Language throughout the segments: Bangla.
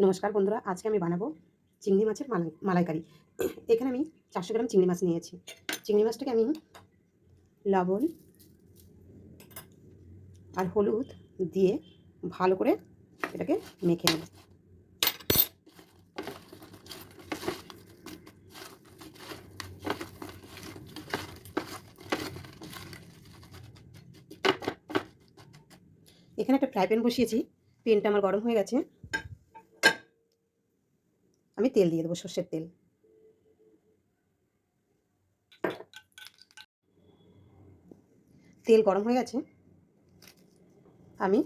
নমস্কার বন্ধুরা, আজকে আমি বানাবো চিংড়ি মাছের মালাইকারি। এখানে আমি 400 গ্রাম চিংড়ি মাছ নিয়েছি। চিংড়ি মাছটাকে আমি লবণ আর হলুদ দিয়ে ভালো করে এটাকে মেখে নেব। এখানে একটা ফ্রাই প্যান বসিয়েছি, প্যানটা আমার গরম হয়ে গেছে। আমি তেল দিয়ে দেবো, সর্ষের তেল। তেল গরম হয়ে গেছে, আমি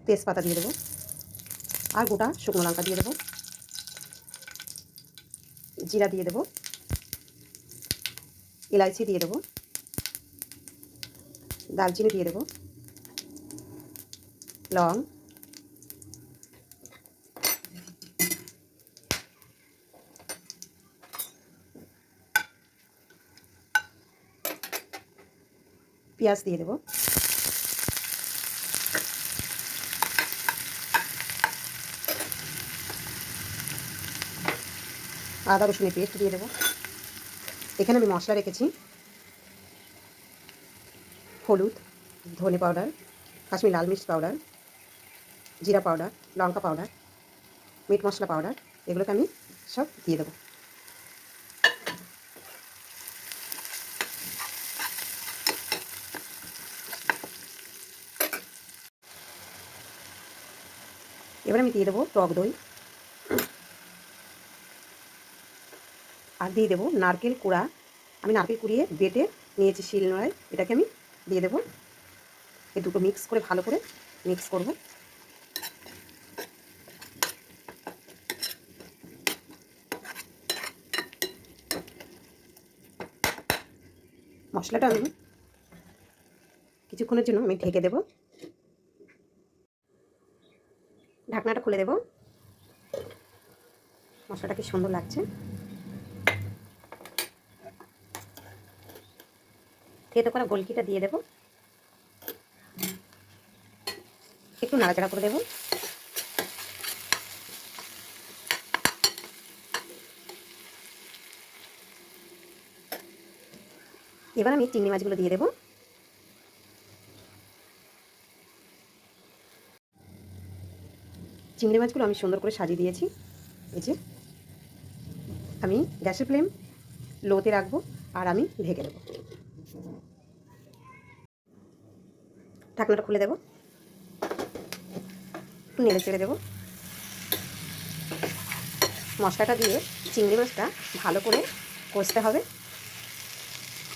তেজপাতা দিয়ে দেবো আর গোটা শুকনো লঙ্কা দিয়ে দেবো, জিরা দিয়ে দেবো, এলাইচি দিয়ে দেবো, দালচিনি দিয়ে দেবো, লং, পেঁয়াজ দিয়ে দেবো, আদা রসুনের পেস্ট দিয়ে দেবো। এখানে আমি মশলা রেখেছি হলুদ, ধনে পাউডার, কাশ্মীর লাল মির্চ পাউডার, জিরা পাউডার, লঙ্কা পাউডার, মিট মশলা পাউডার, এগুলোকে আমি সব দিয়ে দেবো। এবার আমি দিয়ে দেবো টক দই আর দিয়ে দেবো নারকেল কুড়া। আমি নারকেল কুড়িয়ে বেটে নিয়েছি শিলনোড়ায়, এটাকে আমি দিয়ে দেবো। এই দুটো মিক্স করে ভালো করে মিক্স করব। মশলাটা আমি কিছুক্ষণের জন্য আমি ঢেকে দেবো। ঢাকনাটা খুলে দেবো। মশলাটা কি সুন্দর লাগছে। থেতো করা গোলকিটা দিয়ে দেবো, একটু নাড়াচাড়া করে দেবো। এবার আমি চিংড়ি মাছগুলো দিয়ে দেবো। চিংড়ি মাছগুলো আমি সুন্দর করে সাজিয়ে দিয়েছি। এই যে আমি গ্যাসের ফ্লেম লোতে রাখবো আর আমি ঢেকে দেবো। ঢাকনাটা খুলে দেবো, একটু নেড়ে চেড়ে দেবো। মশলাটা দিয়ে চিংড়ি মাছটা ভালো করে কষতে হবে,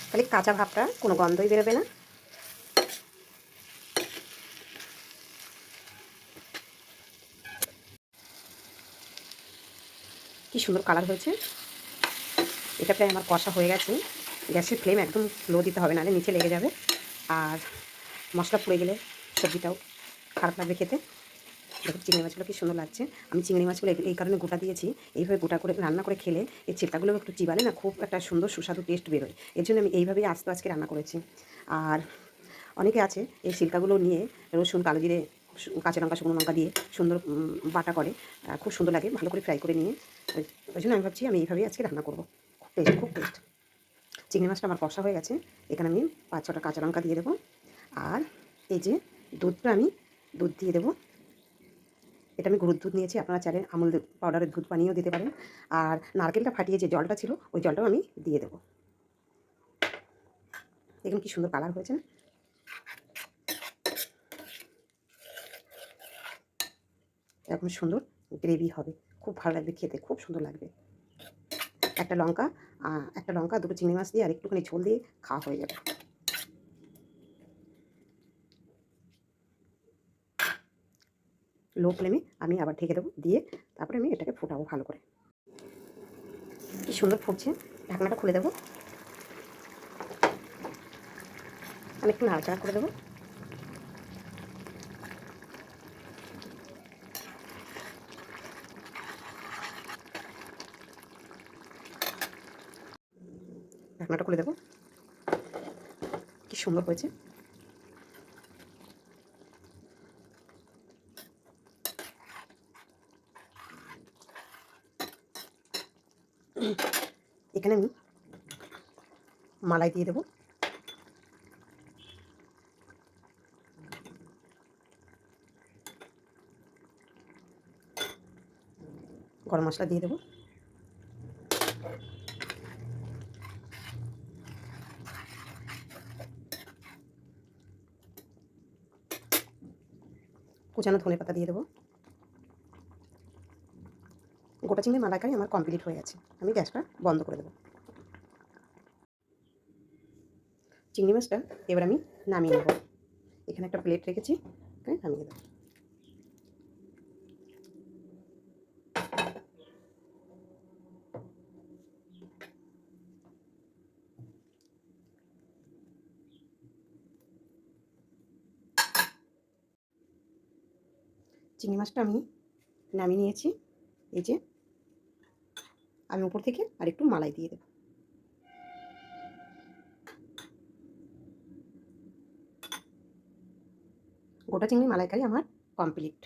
তাহলে কাঁচা ভাবটা কোনো গন্ধই বেরোবে না। কি সুন্দর কালার হয়েছে। এটা প্রায় আমার কষা হয়ে গেছে। গ্যাসের ফ্লেম একদম লো দিতে হবে, নাহলে নিচে লেগে যাবে আর মশলা পুড়ে গেলে সবজিটাও খারাপ লাগবে খেতে। দেখুন চিংড়ি মাছগুলো কি সুন্দর লাগছে। আমি চিংড়ি মাছগুলো এই কারণে গোটা দিয়েছি, এইভাবে গোটা করে রান্না করে খেলে এই ছিলকাগুলো একটু চিবালে না, খুব একটা সুন্দর সুস্বাদু টেস্ট বেরোয়। এর জন্য আমি এইভাবেই আজকে রান্না করেছি। আর অনেকে আছে এই ছিলকাগুলো নিয়ে রসুন, কালো জিরে, কাঁচা লঙ্কা, শুকনো লঙ্কা দিয়ে সুন্দর বাটা করে, খুব সুন্দর লাগে ভালো করে ফ্রাই করে নিয়ে। ওই জন্য আমি ভাবছি আমি এইভাবেই আজকে রান্না করবো। খুব টেস্ট। চিংড়ি মাছটা আমার কষা হয়ে গেছে। এখানে আমি 5-6টা কাঁচা লঙ্কা দিয়ে দেবো আর এই যে দুধটা, আমি দুধ দিয়ে দেবো। এটা আমি গরুর দুধ নিয়েছি, আপনারা চাইলে আমুল পাউডারের দুধ বানিয়েও দিতে পারেন। আর নারকেলটা ফাটিয়ে যে জলটা ছিল ওই জলটাও আমি দিয়ে দেবো। দেখুন কি সুন্দর কালার হয়েছে না। এরকম সুন্দর গ্রেভি হবে, খুব ভালো লাগবে খেতে, খুব সুন্দর লাগবে। একটা লঙ্কা, দুটো চিংড়ি মাছ দিয়ে আর একটুখানি ঝোল দিয়ে খাওয়া হয়ে যাবে। লো ফ্লেমে আমি আবার ঢেকে দেবো, দিয়ে তারপরে আমি এটাকে ফোটাবো ভালো করে। কি সুন্দর ফুটছে। ঢাকনাটা খুলে দেবো, আমি একটু নাড়াচাড়া করে দেবো। ঢাকনাটা খুলে দেবো। কি সুন্দর হয়েছে। এখানে আমি মালাই দিয়ে দেবো। গরম মশলা দিয়ে দেবো। কুচানো ধনেপাতা দিয়ে দেবো। গোটা চিংড়ি মালাইকারি আমার কমপ্লিট হয়ে গেছে। আমি গ্যাসটা বন্ধ করে দেবো। চিংড়ি মাছটা এবার আমি নামিয়ে নেব। এখানে একটা প্লেট রেখেছি, নামিয়ে দেবো। চিংড়ি মাছটা আমি নামিয়ে নিয়েছি। এই যে আমি উপর থেকে আরেকটু মালাই দিয়ে দেবো। গোটা চিংড়ি মালাইকারি আমার কমপ্লিট।